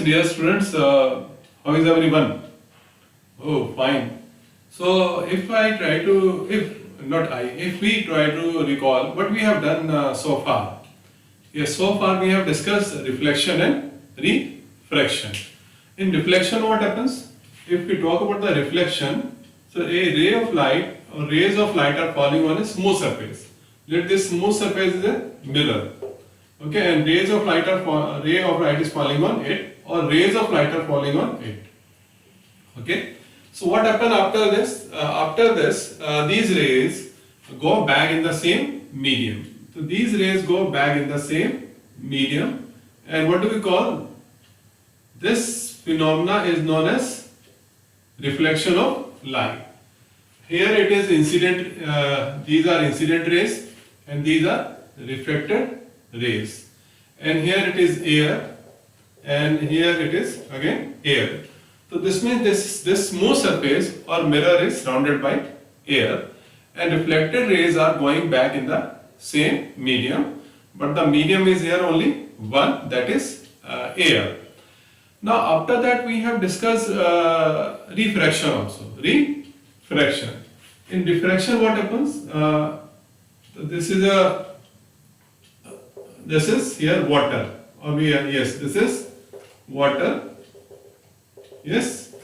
dear students, how is everyone? Oh, fine. So, if we try to recall what we have done so far. Yes, so far we have discussed reflection and refraction. In reflection, what happens? If we talk about the reflection, so a ray of light or rays of light are falling on a smooth surface. Let this smooth surface is a mirror. Okay, and ray of light is falling on it, or rays of light are falling on it. Okay, so what happened after this? These rays go back in the same medium. So these rays go back in the same medium, and what do we call this phenomena? Is known as reflection of light. Here it is incident. These are incident rays, and these are reflected rays, and here it is air, and here it is again air. So this means this smooth surface or mirror is surrounded by air, and reflected rays are going back in the same medium, but the medium is here only one, that is air. Now after that we have discussed refraction also. Refraction. In refraction what happens? This is here water, this is water, yes,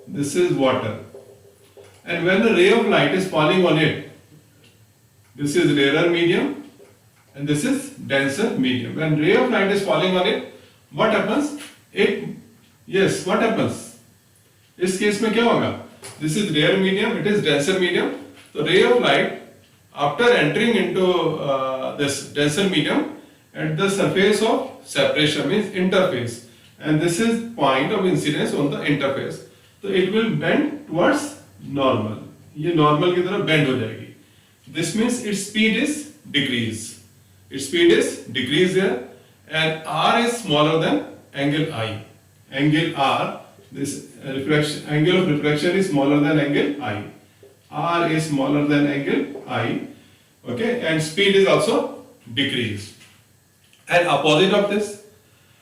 this is water, and when the ray of light is falling on it, this is rarer medium and this is denser medium. When ray of light is falling on it, what happens? What happens? इस case में क्या होगा? This is rare medium, it is denser medium. So ray of light after entering into this denser medium, at the surface of separation means interface, and this is point of incidence on the interface, so it will bend towards normal. ये normal की तरफ bend हो जाएगी. This means its speed is decrease. Its speed is decrease here, and r is smaller than angle I. Angle r, this angle of refraction is smaller than angle I. R is smaller than angle I. Okay, and speed is also decreased. And opposite of this,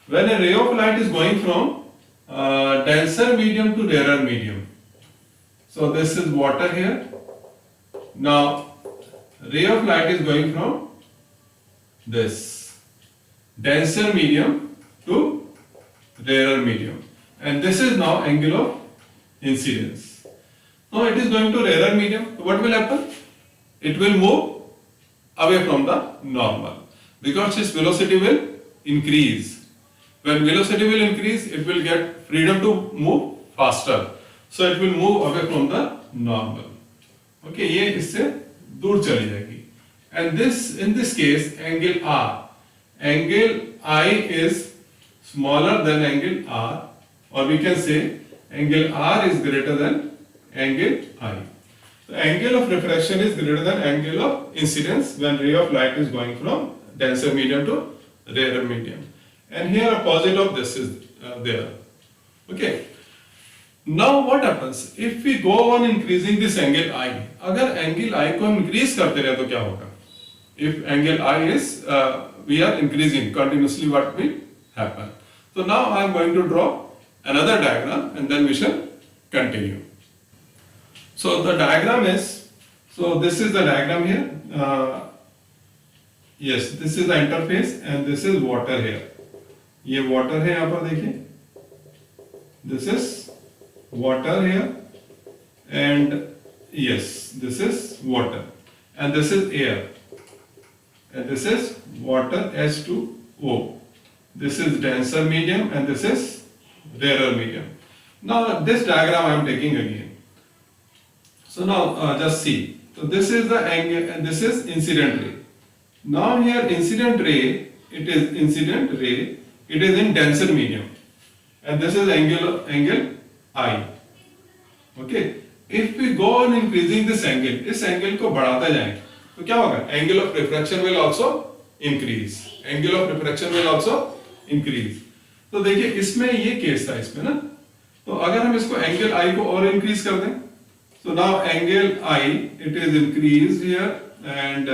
when a ray of light is going from denser medium to rarer medium. So this is water here. Now ray of light is going from this denser medium to rarer medium, and this is now angle of incidence. Now it is going to rarer medium. What will happen? It will move away from the normal, because its velocity will increase. When velocity will increase, it will get freedom to move faster. So it will move away from the normal. Okay, ये इससे दूर चली जाएगी. And in this case, angle R, angle I is smaller than angle R, or we can say angle R is greater than angle I. The angle of refraction is greater than angle of incidence when ray of light is going from denser medium to rarer medium, and here opposite of this is there. Okay, now what happens if we go on increasing this angle I? अगर angle I को हम increase करते रहे तो क्या होगा? If angle I is we are increasing continuously, what will happen? So now I am going to draw another diagram, and then we shall continue. So the diagram is, so this is the diagram here. Yes, this is the interface, and this is water here. ये water है यहाँ पर देखिए. This is water here, and yes, this is water, and this is air, and this is water H2O. This is denser medium, and this is rarer medium. Now this diagram I am taking again. So now just see. So this is the angle, and this is incident ray. Now here incident ray, it is in denser medium, and this is angle I. Okay. If we go on increasing this angle, इस angle को बढ़ाते जाएं, तो क्या होगा? Angle of refraction will also increase. Angle of refraction will also increase. तो देखिए इसमें ये केस था इसमें ना, तो अगर हम इसको angle I को और increase कर दें, so now angle I, it is increased here, and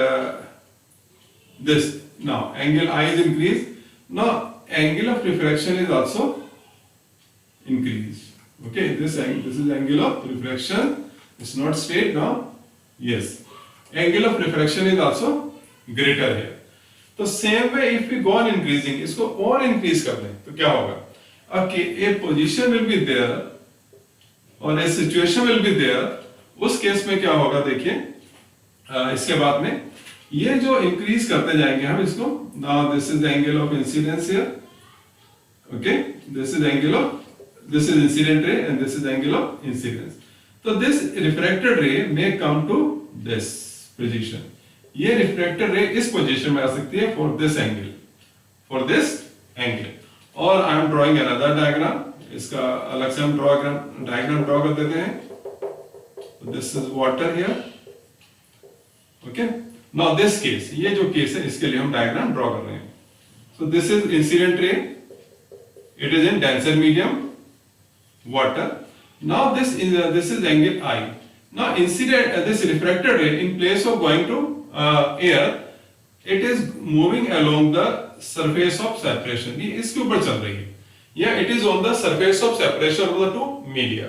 this now angle I is increased. Now angle of refraction is also increase. Okay, this is angle of refraction. It's not straight now. Yes, angle of refraction is also greater here. तो same way if we go on increasing, इसको और increase कर दें तो क्या होगा? Okay, a position will be there और a situation will be there. उस केस में क्या होगा देखिए, इसके बाद में ये जो इंक्रीज करते जाएंगे हम इसको, now this is angle of incidence here, okay, this is angle of, this is incident ray and this is angle of incidence. तो this refracted ray may come to this position. ये refracted ray इस position में आ सकती है for this angle, for this angle. और I am drawing another diagram, इसका अलग से हम डायग्राम ड्रॉ कर देते हैं. This is water here, okay. Now this case, ये जो केस है इसके लिए हम डायग्राम ड्रॉ कर रहे हैं. सो दिस इज इंसिडेंट रे, it is in denser medium water. Now this is angle I. Now incident this refracted ray, in place of going to air, it is moving along the surface of separation. ये इसके ऊपर चल रही है. Yeah, it is on the surface of separation of the two media.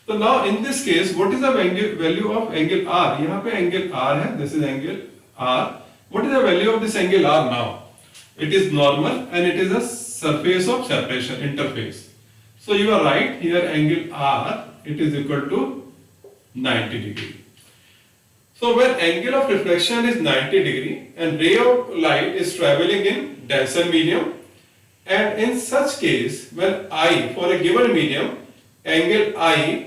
So now in this case, what is the value of angle R? यहाँ पे angle R है. This is angle R. What is the value of this angle R now? It is normal and it is a surface of separation, interface. So you are right, here angle R, it is equal to 90 degree. So when angle of reflection is 90 degree and ray of light is traveling in denser medium, and in such case when I, for a given medium, angle I,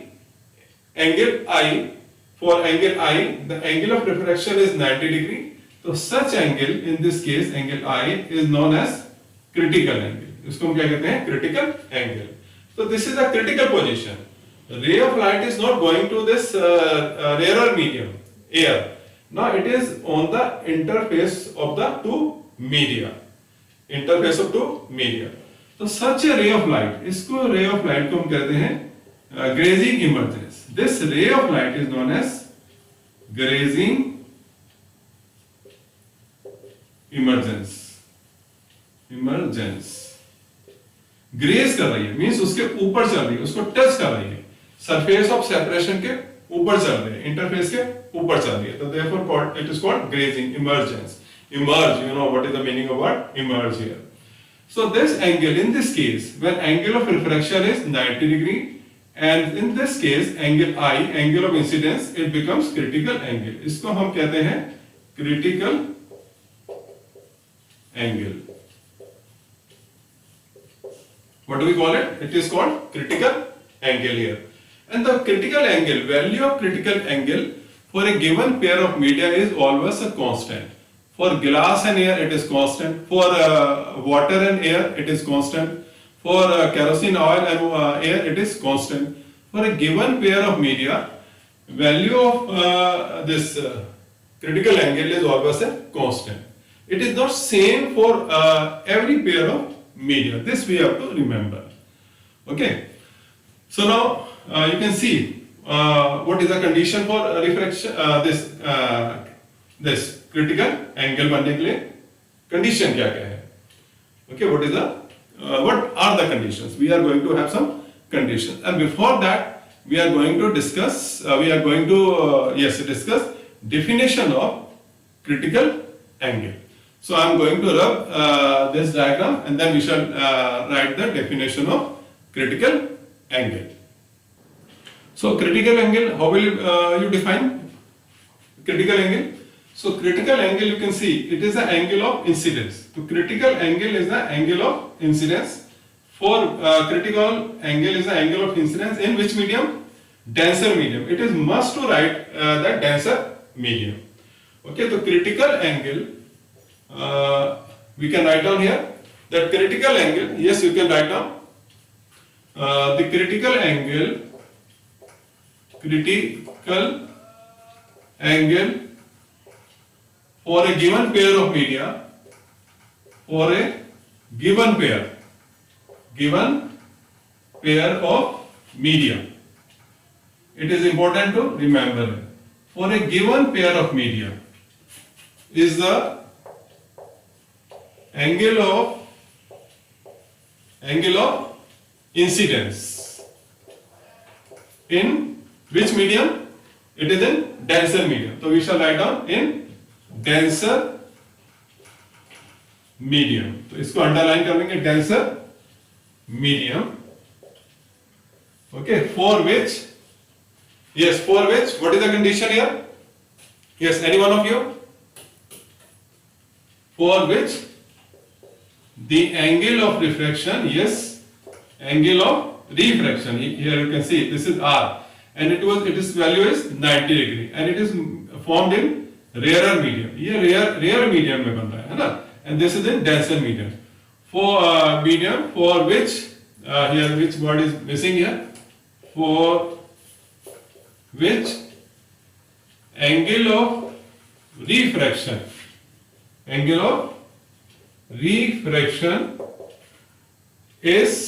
for angle I, the angle of refraction is 90 degree. So such angle, in this case angle I, is known as critical angle. इसको हम क्या कहते हैं? Critical angle. So this is a critical position. The ray of light is not going to this rarer medium, air. Now it is on the interface of the two media. Interface of two media. So such a ray of light, इसको ray of light को हम कहते हैं grazing emergence. This ray of light is known as grazing emergence. Emergence. Graze कर रही है, means उसके ऊपर चल रही है, उसको टच कर रही है, सरफेस ऑफ सेपरेशन के ऊपर चल रही है, इंटरफेस के ऊपर चल रही है. तो therefore it is called grazing, emergence. Emerge, you know what is the meaning of word emerge here. So this angle, in this case, when angle of refraction is 90 degree, and in this case angle I, angle of incidence, it becomes critical angle. इसको हम कहते हैं critical angle. What do we call it? It is called critical angle here. And the critical angle, value of critical angle for a given pair of media is always a constant. For glass and air, it is constant. For water and air, it is constant. For kerosene oil and air, it is constant. For a given pair of media, value of this critical angle is always a constant. It is not same for every pair of media. This we have to remember. Okay. So now you can see what is the condition for refraction. This critical angle बनने के लिए condition क्या क्या है? Okay. What are the conditions? We are going to have some conditions, and before that we are going to discuss. Discuss definition of critical angle. So I am going to rub this diagram, and then we shall write the definition of critical angle. So critical angle, how will you define critical angle? So critical angle, you can see it is the angle of incidence. So critical angle is the angle of incidence. For critical angle is the angle of incidence in which medium? Denser medium. It is must to write the denser medium. Okay, so critical angle. We can write down here that critical angle. Yes, you can write down the critical angle for a given pair of media, for a given pair of media. It is important to remember, for a given pair of media is the angle of incidence in which medium? It is in denser medium. So we shall write down in denser medium. तो इसको underline कर लेंगे, denser medium. Okay, for which, yes, for which, what is the condition here? Yes, any one of you? For which the angle of refraction, yes, angle of refraction, here you can see this is R, and its value is 90 degree, and it is formed in rarer medium. ये rare medium में बन रहा है ना, and this is in denser medium. For medium for which here which word is missing here? For which angle of refraction is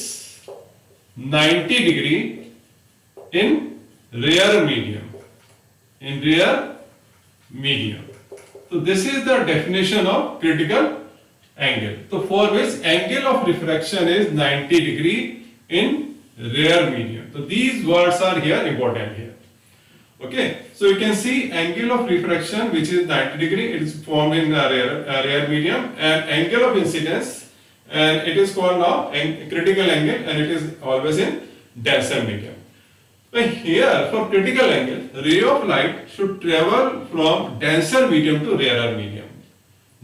90 degree in rare medium. So this is the definition of critical angle. So for which angle of refraction is 90 degree in rare medium. So these words are here important here. Okay, so you can see angle of refraction which is 90 degree, it is formed in rare medium, and angle of incidence, and it is called now critical angle, and it is always in denser medium. But here for critical angle, ray of light should travel from denser medium to rarer medium.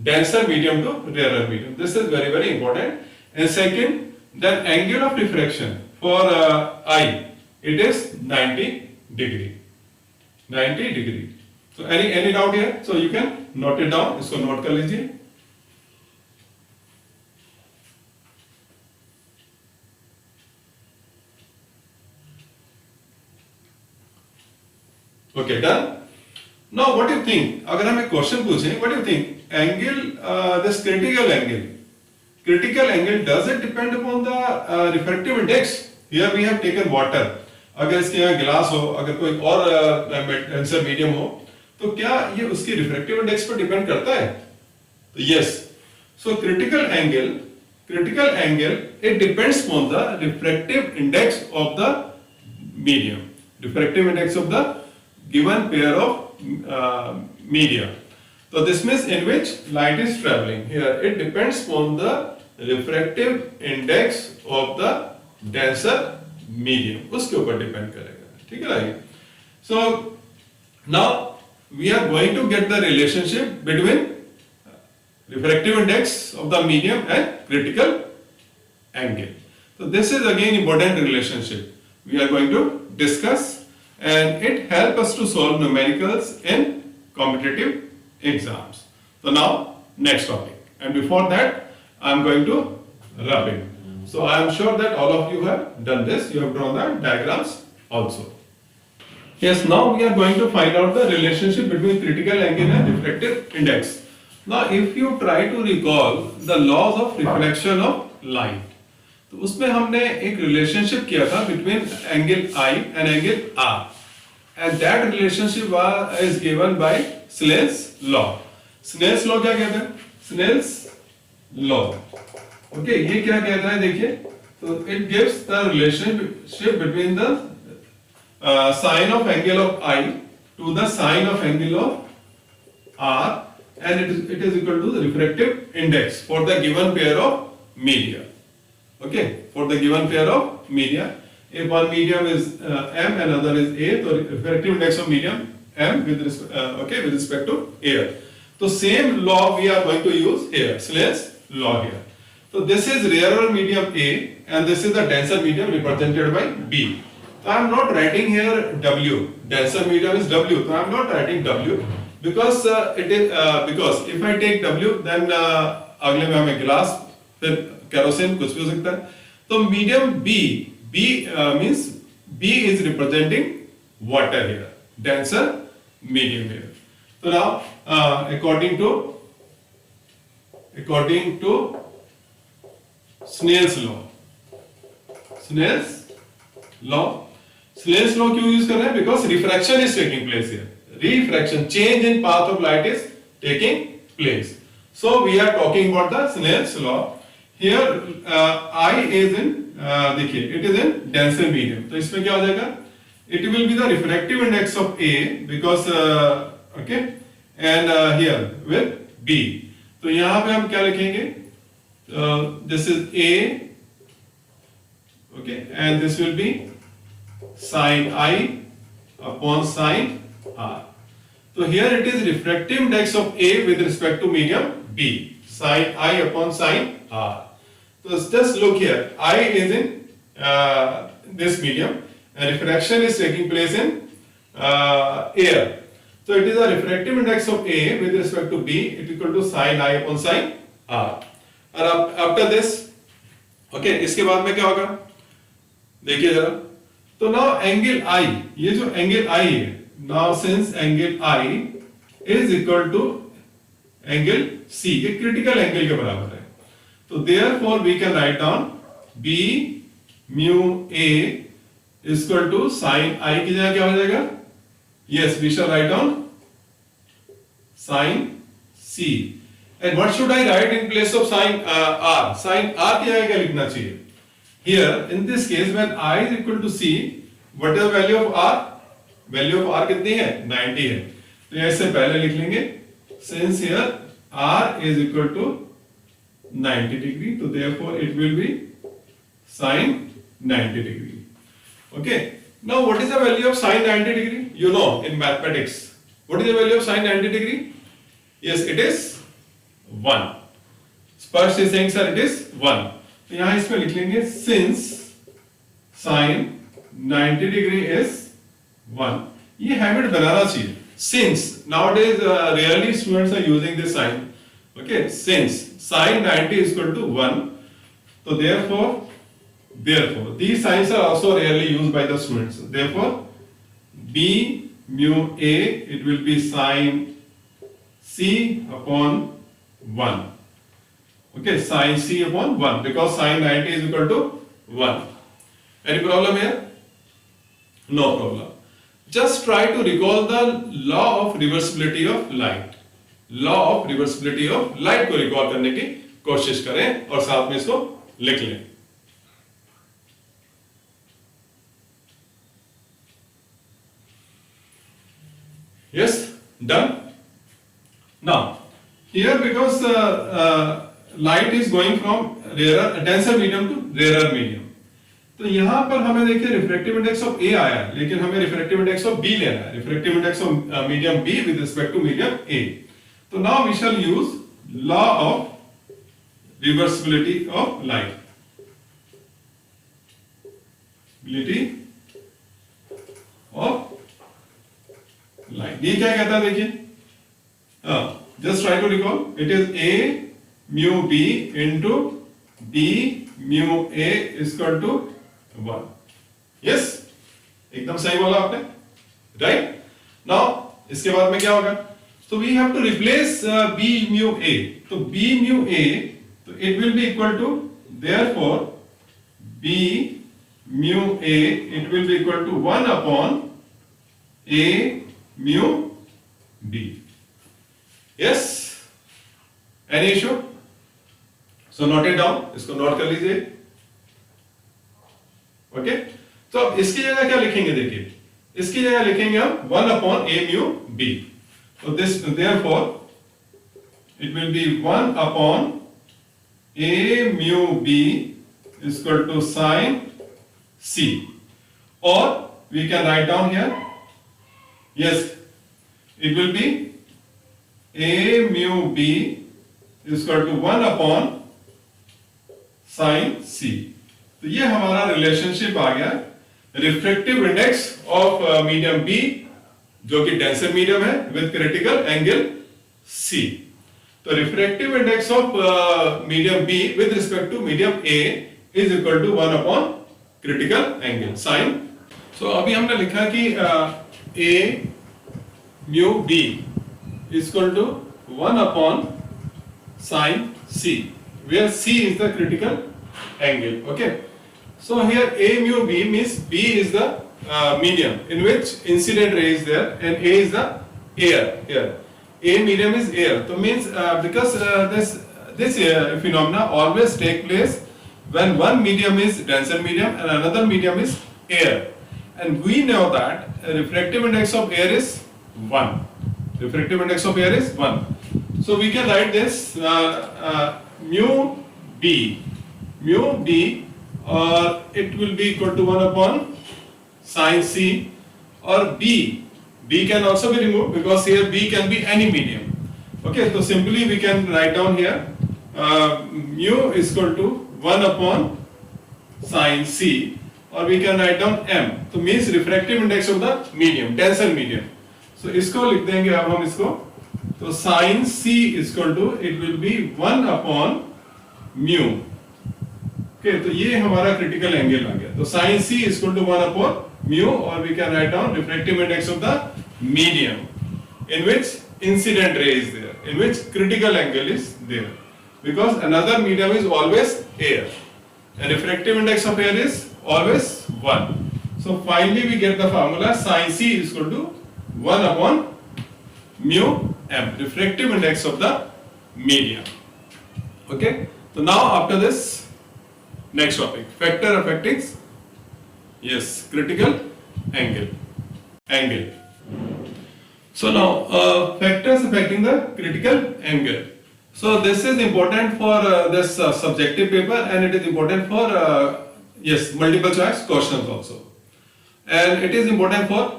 Denser medium to rarer medium. This is very, very important. And second, then angle of refraction for eye, it is 90 degree. 90 degree. So any doubt here? So you can note it down. इसको note कर लीजिए. Okay, done. Now what do you think? अगर हम एक question पूछें, what do you think? Angle, this critical angle, does it depend upon the refractive index? Here we have taken water. अगर इसके यहाँ गिलास हो, अगर कोई और डेंसर मीडियम हो, तो क्या ये उसकी रिफ्रैक्टिव इंडेक्स पर डिपेंड करता है? तो yes. So critical angle it depends on the refractive index of the medium, refractive index of the given pair of media. So this means in which light is traveling. Here it depends on the refractive index of the denser medium, उसके ऊपर depend करेगा. ठीक है ना? So now we are going to get the relationship between refractive index of the medium and critical angle. So this is again important relationship we are going to discuss, and it helps us to solve numericals in competitive exams. So now next topic, and before that I am going to rub in. So I am sure that all of you have done this. You have drawn the diagrams also. Yes, now we are going to find out the relationship between critical angle and refractive index. Now if you try to recall the laws of reflection of light, तो उसमें हमने एक relationship किया था between angle I and angle R, and that relationship is given by Snell's law. Snell's law क्या कहते हैं? Snell's law. Okay, ये क्या कहता है देखिए, तो it gives the relationship between the sine of angle of I to the sine of angle of R, and it is equal to the refractive index for the given pair of media. Okay, for the given pair of media, if one medium is M and another is A, so refractive index of medium M with respect to air. So same law we are going to use here, Snell's law here. So this is rarer medium A, and this is the denser medium represented by B. So I am not writing here W. Denser medium is W. So I am not writing W because because if I take W, then अगले में हमें गिलास, फिर kerosene, कुछ भी हो सकता है. तो medium B means B is representing water here. Denser medium here. So now according to Snell's law क्यों यूज कर रहे हैं? Because refraction is taking place here. Refraction, change in path of light is taking place. So we are talking about the Snell's law. Here I is in देखिए it is in denser medium. तो इसमें क्या हो जाएगा? it will be the refractive index of A because okay, and here with B. तो यहाँ पे हम क्या लिखेंगे? This is A, okay, and this will be sin I upon sin R. So here it is refractive index of A with respect to medium B, sin I upon sin R. So just look here, I is in this medium and refraction is taking place in air. So it is a refractive index of A with respect to B, it is equal to sin I upon sin R. और after this, okay, इसके बाद में क्या होगा? देखिए जरा. तो now angle I, ये जो angle I है, now since angle I is equal to angle C, ये critical angle के बराबर है. तो therefore we can write down B mu A is equal to sin I की जगह क्या हो जाएगा? Yes, we shall write down sin C. And what should I write in place of sin R? Sin R की जगह क्या लिखना चाहिए? Here, in this case, when I is equal to C, what is the value of R? Value of R कितनी है? 90 है. तो ऐसे पहले लिख लेंगे. Since here R is equal to 90 degree, so therefore it will be sin 90 degree. Okay. Now, what is the value of sin 90 degree? You know in mathematics. What is the value of sin 90 degree? Yes, it is 1. First is saying, sir, it is 1. तो यहाँ इसमें लिख लेंगे since sin 90 degree is 1. ये habit बनाना चाहिए. Since nowadays rarely students are using this sign. Okay, since sin 90 is equal to 1. So therefore these signs are also rarely used by the students. Therefore B mu A, it will be sin C upon 1. Okay, sin C upon 1 because sin 90 is equal to 1. Any problem here? No problem. Just try to recall the law of reversibility of light. Law of reversibility of light को recall करने की कोशिश करें और साथ में इसको लिख लें. Yes, done. Now, here because light is going from denser medium to rarer medium. तो यहाँ पर हमें देखिए रिफ्रैक्टिव इंडेक्स ऑफ A आया है, लेकिन हमें रिफ्रैक्टिव इंडेक्स ऑफ B लेना है. Refractive index of medium B with respect to medium A. तो now we shall use law of reversibility of light. Of light. ये क्या कहता है देखिए. Just try to recall. It is A mu B into B mu A is equal to 1. Yes, एकदम सही बोला आपने. Right? Now इसके बाद में क्या होगा? So we have to replace B mu A. तो B mu A, तो it will be equal to, therefore B mu A, it will be equal to 1 upon A mu B. Yes? Any issue? So note it down. इसको note कर लीजिए. Okay. तो अब इसकी जगह क्या लिखेंगे देखिए. इसकी जगह लिखेंगे हम 1 upon A mu B. So this therefore it will be 1 upon A mu B is equal to sin C. Or we can write down here. Yes, it will be A mu B is equal to 1 upon sin C. तो ये हमारा relationship आ गया refractive index of medium B जो कि denser medium है with critical angle C. तो refractive index of medium B with respect to medium A is equal to 1 upon critical angle sin. So अभी हमने लिखा कि A mu B is equal to 1 upon sin C, where C is the critical angle. Okay. So here A mu B means B is the medium in which incident ray is there and A is the air here. A medium is air. So means because this phenomena always take place when one medium is denser medium and another medium is air. and we know that refractive index of air is 1. Refractive index of air is 1. So we can write this mu b, or it will be equal to 1 upon sine c, or b can also be removed because here b can be any medium. Okay, so simply we can write down here mu is equal to 1 upon sine c, or we can write down m. तो means refractive index of the medium, tensor medium. So इसको लिख देंगे अब हम इसको, तो sin c is equal to it will be 1 upon mu. Okay, तो ये हमारा critical angle आ गया. तो sin c is equal to 1 upon mu, or we can write down refractive index of the medium in which incident ray is there, in which critical angle is there, because another medium is always air and refractive index of air is always 1. So finally we get the formula sin c is equal to 1 upon mu m, refractive index of the medium. Okay, so now after this, next topic, factor affecting, yes, critical angle. So now factors affecting the critical angle. So this is important for this subjective paper, and it is important for yes, multiple choice questions also, and it is important for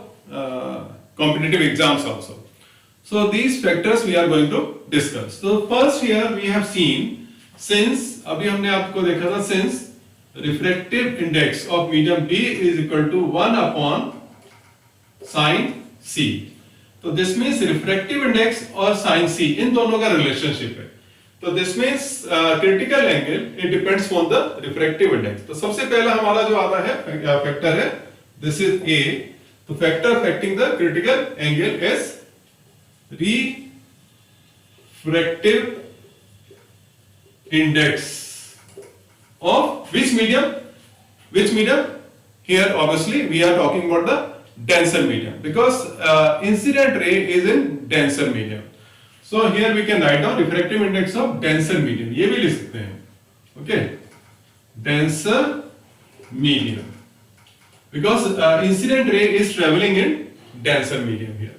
competitive exams also. So these factors we are going to discuss. So first here we have seen, since अभी हमने आपको देखा था, since refractive index of medium B is equal to 1 upon sin C. तो this means refractive index और sign सी इन दोनों का relationship है. तो this means critical angle it depends on the refractive index. तो सबसे पहला हमारा जो आता है फैक्टर है, दिस इज ए. तो factor affecting the critical angle is refractive index of which medium here obviously we are talking about the denser medium, because incident ray is in denser medium. So here we can write down refractive index of denser medium, ये भी लिख सकते हैं. Okay, denser medium, because incident ray is traveling in denser medium here.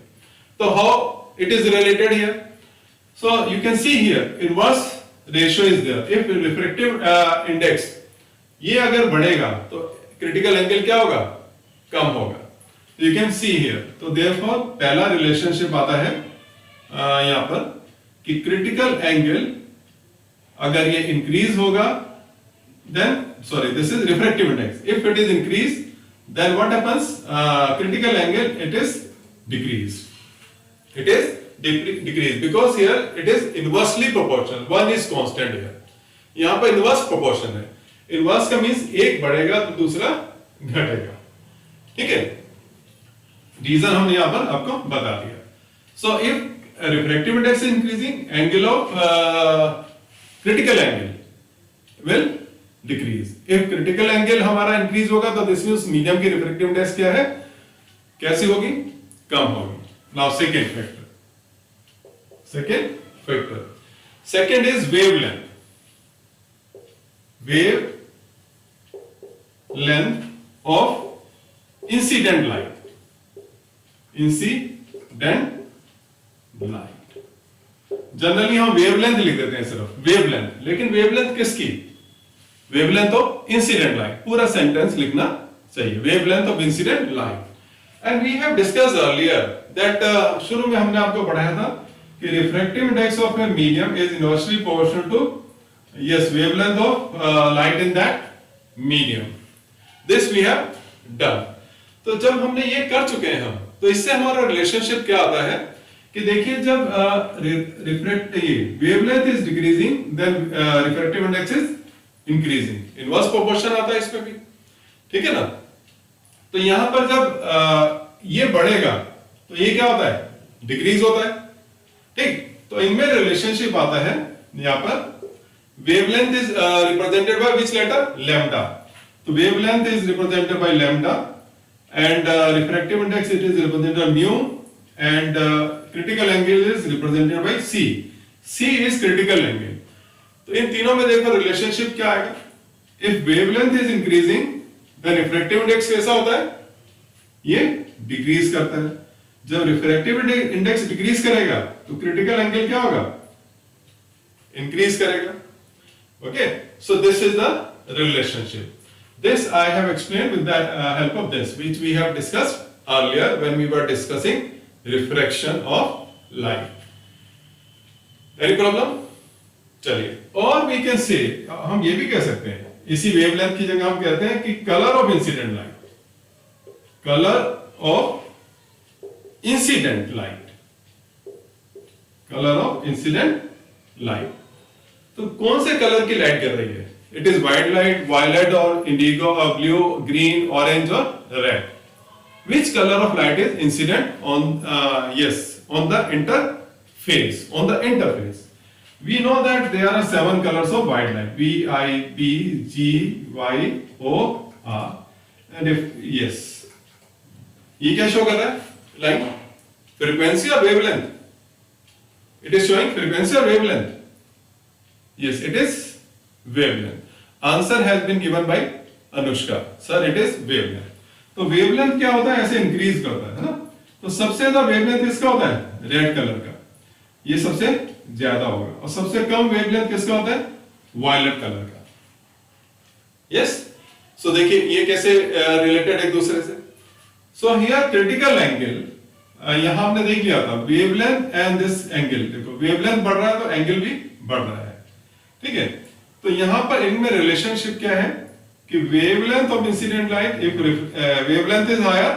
So how it is related here? So you can see here inverse ratio is there. If refractive index ये अगर बढ़ेगा तो critical angle क्या होगा, कम होगा. You can see here. तो therefore पहला relationship आता है यहां पर कि क्रिटिकल एंगल अगर ये इंक्रीज होगा, then sorry this is refractive index. If it is increase then what happens, critical angle it is decrease. It is decrease because here it is inversely proportional. One is constant here. यहां पर inverse proportion है. Inverse का means एक बढ़ेगा तो दूसरा घटेगा. ठीक है, रीजन हम यहां पर आपको बता दिया. So if refractive index is increasing, angle of critical angle will decrease. If critical angle हमारा इंक्रीज होगा तो दिस मींस मीडियम की रिफ्रैक्टिव इंडेक्स क्या है, कैसी होगी, कम होगी. Now second factor second is wavelength. Wavelength of incident light. Generally हम वेवलेंथ लिख देते हैं सिर्फ वेवलेंथ, लेकिन वेवलेंथ किसकी, वेवलेंथ ऑफ इंसिडेंट लाइट. पूरा सेंटेंस लिखना चाहिए, wavelength of incident light. And we have discussed earlier that शुरू में हमने आपको पढ़ाया था कि refractive index of a medium is inversely proportional to yes wavelength of light in that medium. This we have done. तो जब हमने ये कर चुके हैं हम, तो इससे हमारा रिलेशनशिप क्या आता है कि देखिए जब रिफ्रैक्ट ये wavelength is decreasing then refractive index is increasing. Inverse proportion आता है इसमें भी. ठीक है ना. तो यहां पर जब ये बढ़ेगा तो ये क्या होता है, डिक्रीज होता है. ठीक, तो इनमें रिलेशनशिप आता है. यहां पर wavelength is represented by which letter, lambda. So wavelength is represented by lambda, and refractive index it is represented by mu, and critical angle is represented by c. c is critical angle. तो इन तीनों में देखो relationship क्या आएगा. if wavelength is increasing then refractive index कैसा होता है, ये डिक्रीज करता है। जब रिफ्रैक्टिव इंडेक्स डिक्रीज करेगा तो क्रिटिकल एंगल क्या होगा, इंक्रीज करेगा। Okay, so this is the relationship. This I have explained with the help of this, which we have discussed earlier when we were discussing refraction of light. Any problem? चलिए, और we can say, हम ये भी कह सकते हैं, इसी wavelength की जगह हम कहते हैं कि colour of incident light, colour of incident light, colour of incident light. तो कौन से कलर की लाइट कर रही है? It is white light, violet or indigo or blue, green, orange or red. Which color of light is incident on on the interface, on the interface? We know that there are 7 colors of white light: V, I, B, G, Y, O, R. And if ये क्या show कर रहा है? Like frequency or wavelength? It is showing frequency or wavelength? Yes, it is wavelength. Answer has been given by Anushka. Sir, it is wavelength. तो wavelength क्या होता है? ऐसे इंक्रीज करता है ना? तो सबसे ज्यादा wavelength किसका होता है? रेड कलर का, ये सबसे ज्यादा होगा. और सबसे कम wavelength किसका होता है? वायलेट कलर का. यस, सो देखिए ये कैसे रिलेटेड एक दूसरे से. सो हियर क्रिटिकल एंगल, यहां हमने देख लिया था वेवलेंथ एंड दिस एंगल. देखो वेवलेंथ बढ़ रहा है तो एंगल भी बढ़ रहा है. ठीक है, तो यहां पर इनमें रिलेशनशिप क्या है कि wavelength of incident light, if wavelength is higher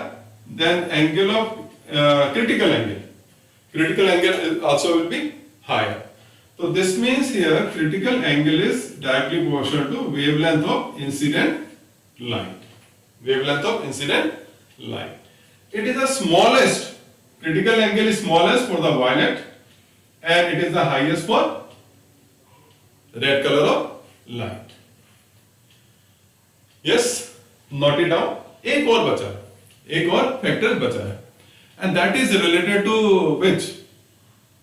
then angle of critical angle also will be higher. So this means here critical angle is directly proportional to wavelength of incident light. Wavelength of incident light. It is the smallest, critical angle is smallest for the violet and it is the highest for red color of light. Yes, note it down. एक और बचा, एक और factor बचा है and that is related to which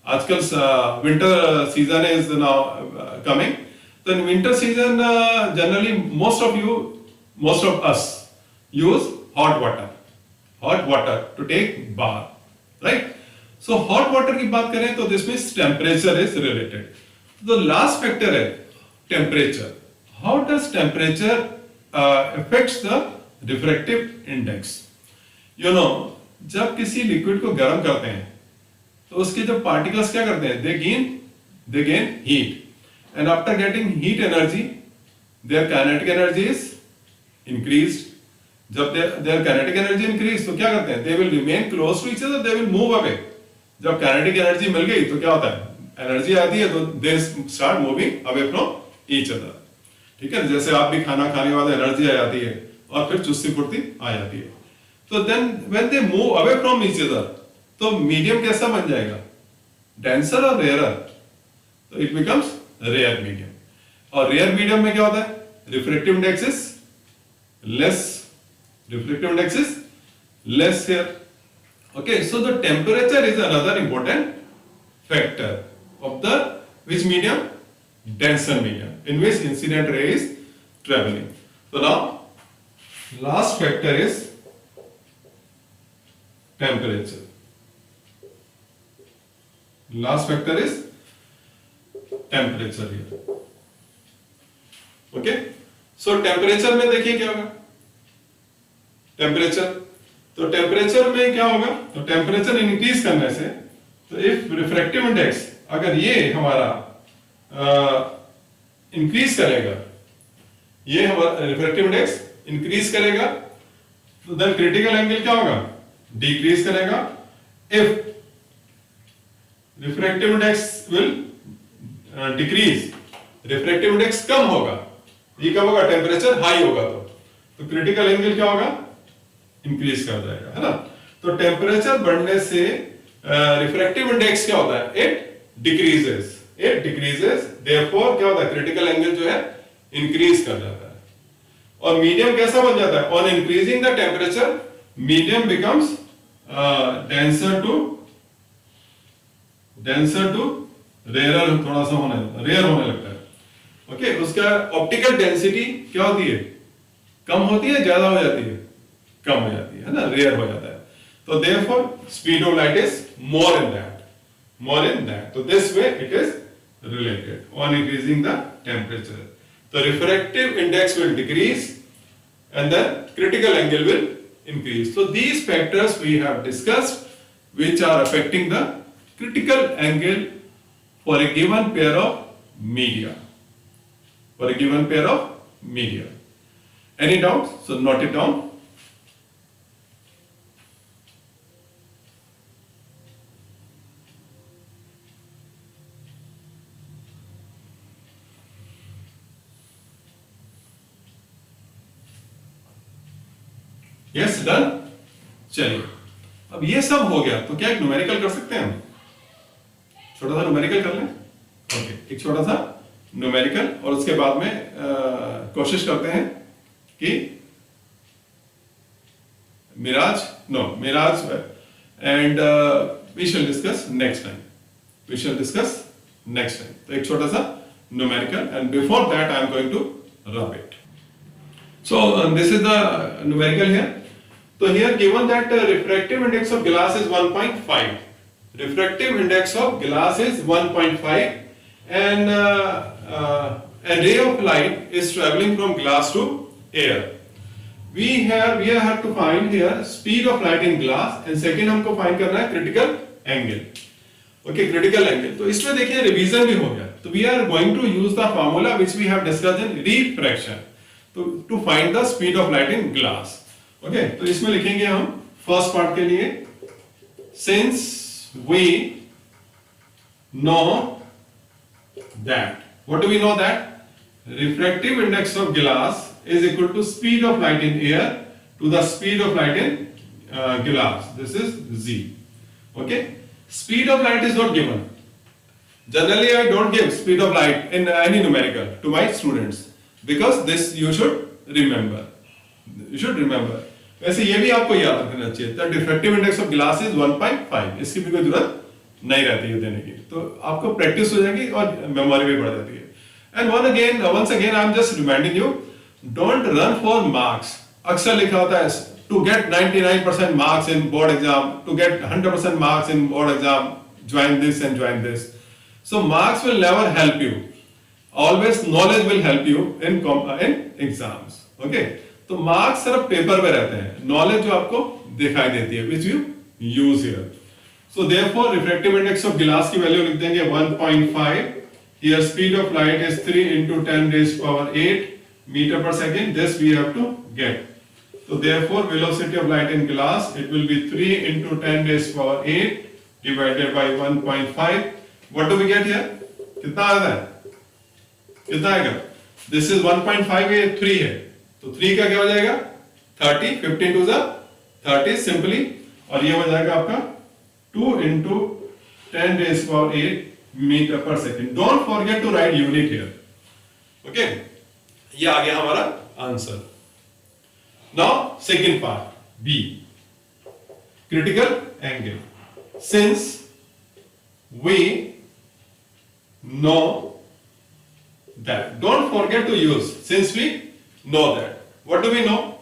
आजकल winter season is now coming. So in winter season generally most of us use hot water to take bath, right? So hot water की बात करें तो this means temperature is related. The last factor है temperature. How does temperature affects the refractive index? You know, जब किसी liquid को गर्म करते हैं तो उसके जो पार्टिकल्स क्या करते हैं, they gain heat and after getting heat energy their kinetic energy is increased. जब their kinetic energy increase तो क्या करते हैं, they will remain close to each other, they will move away. जब kinetic energy मिल गई तो क्या होता है, एनर्जी आती है तो they start moving away from each other. ठीक है, जैसे आप भी खाना खाने के बाद एनर्जी आ जाती है और फिर चुस्ती फुर्ती आ जाती है. तो then when they move away from each other तो मीडियम कैसा बन जाएगा, डेंसर और रेयर. तो इट बिकम्स रेयर मीडियम. और रेयर मीडियम में क्या होता है, refractive index is less here. Okay, so the temperature is another important factor of the which medium, denser medium in which incident ray is traveling. So now last factor is temperature. Last factor is temperature here. Okay, so temperature में देखिए क्या होगा, temperature. तो temperature में क्या होगा, तो temperature increase करने से तो इफ रिफ्रैक्टिव इंडेक्स अगर ये हमारा इंक्रीज करेगा, ये हमारा रिफ्रैक्टिव इंडेक्स इंक्रीज करेगा तो देन क्रिटिकल एंगल क्या होगा, डिक्रीज करेगा. If refractive index will decrease, refractive index कम होगा, ये कब होगा, टेम्परेचर हाई होगा तो क्रिटिकल एंगल क्या होगा, इंक्रीज कर जाएगा, है ना. तो टेम्परेचर बढ़ने से रिफ्रैक्टिव इंडेक्स क्या होता है, इट डिक्रीजेस, देयरफॉर क्या होता है, क्रिटिकल एंगल जो है इंक्रीज कर जाता है. और मीडियम कैसा बन जाता है, on increasing the temperature medium becomes denser to rare, थोड़ा सा रेयर होने लगता है. ओके, उसका ऑप्टिकल डेंसिटी क्या होती है, कम होती है, ज्यादा हो जाती है, कम हो जाती है ना, रेयर हो जाता है. तो therefore speed of light is more in that. So this way it is related on increasing the temperature. The refractive index will decrease and the critical angle will increase. So these factors we have discussed which are affecting the critical angle for a given pair of media. Any doubts? So note it down. Yes, done. चलिए, अब ये सब हो गया तो क्या एक numerical कर सकते हैं हम? छोटा सा न्यूमेरिकल कर लें. ओके, एक छोटा सा न्यूमेरिकल और उसके बाद में कोशिश करते हैं कि mirage and we shall discuss next time. तो एक छोटा सा numerical and before that I am going to rub it. So this is the numerical here. So here given that refractive index of glass is 1.5. Refractive index of glass is 1.5 and a ray of light is traveling from glass to air. We have to find here speed of light in glass and second हमको find करना है critical angle. Okay, critical angle. तो इसमें देखिए revision भी हो गया. तो we are going to use the formula which we have discussed in refraction. to find the speed of light in glass. Okay, तो इसमें लिखेंगे हम फर्स्ट पार्ट के लिए since we know that. What do we know that? Refractive index of glass is equal to speed of light in air to the speed of light in glass. This is z. Okay, speed of light is not given. Generally I don't give speed of light in any numerical to my students. Because this you should remember. वैसे ये भी आपको याद रखना चाहिए. The diffractive index of glass is 1.5. इसकी भी कोई जरूरत नहीं रहती है देने की. तो आपको प्रैक्टिस हो जाएगी और मेमोरी भी बढ़ जाती है. And once again I am just reminding you, don't run for marks. अक्सर लिखा होता है to get 99% marks in board exam, to get 100% marks in board exam, join this and join this. So marks will never help you. Always knowledge will help you in exams. Okay, तो marks सिर्फ paper पे रहते हैं, knowledge जो आपको दिखाई देती है which you use here. So therefore refractive index of glass की वैल्यू लिख देंगे 1.5. Here speed of light is 3 into 10 raised to power 8 meter per second. This we have to get. So therefore velocity of light in glass it will be 3 into 10 raised to power 8 divided by 1.5. What do we get here? कितना आता है? कितना आएगा? This is 1.5 है, 3 है, तो 3 का क्या हो जाएगा? 30, 15 to the 30 simply, और ये हो जाएगा आपका 2 into 10 raised to power 8 meter per second. Don't forget to write unit here. Okay, ये आ गया हमारा answer. Now second part B, critical angle. Since we know that, don't forget to use since we know that. What do we know?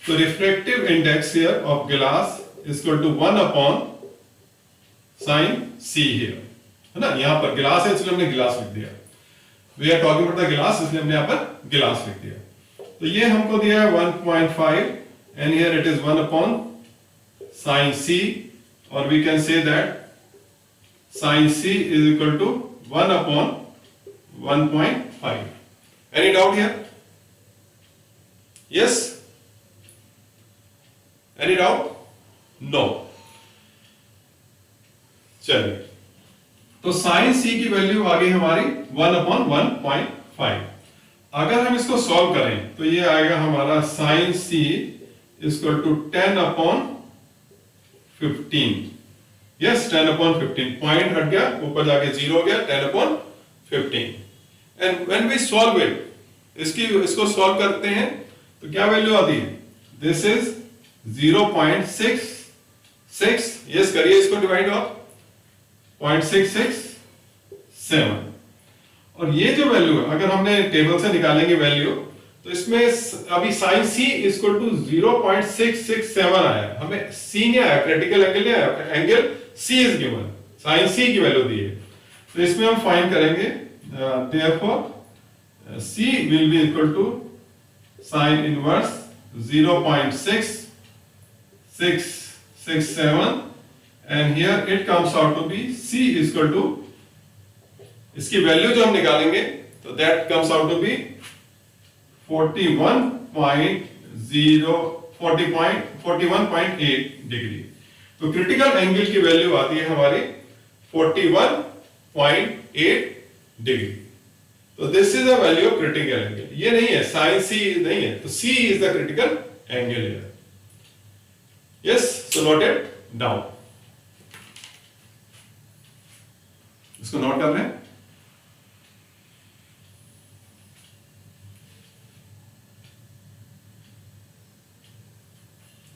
So refractive index here of glass is equal to 1 upon sin C here. है ना, यहाँ पर गिलास है इसलिए हमने गिलास लिख दिया. We are talking about the glass इसलिए हमने यहाँ पर गिलास लिख दिया. तो ये हमको दिया है 1.5 and here it is 1 upon sin C, or we can say that sin C is equal to 1 upon 1.5. Any doubt here? Yes? Any doubt? No. चलिए, तो sin C की वैल्यू आ गई हमारी 1 upon 1.5. अगर हम इसको सॉल्व करें तो ये आएगा हमारा sin C is equal to 10 upon 15. Yes, 10 upon 15. Point हट गया, ऊपर जाके 0 हो गया, 10 upon 15. And when we solve it, इसको सॉल्व करते हैं तो क्या वैल्यू आती है? This is 0.66. यस करिए इसको डिवाइड ऑफ 0.667. और ये जो वैल्यू है अगर हमने टेबल से निकालेंगे वैल्यू तो इसमें अभी साइन सी इक्वल टू 0.667 आया, हमें सी नहीं आया, क्रिटिकल एंगल नहीं आया, angle C is given, sine C की वैल्यू दी है। तो इसमें हम फाइंड करेंगे, therefore C will be equal to sine inverse 0.667 and here it comes out to be C equal to, इसकी वैल्यू जो हम निकालेंगे तो that comes out to be 41.8 degree. तो क्रिटिकल एंगल की वैल्यू आती है हमारी 41.8 डिग्री। तो this is the value of critical angle, ये नहीं है साइन सी नहीं है, तो C is the critical angle here. Yes, so note it down, इसको नोट कर लें।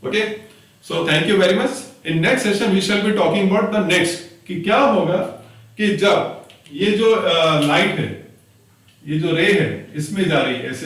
Okay, so thank you very much. In next session we shall be talking about the next, कि क्या होगा कि जब ये जो लाइट है, ये जो रे है, इसमें जा रही है, ऐसे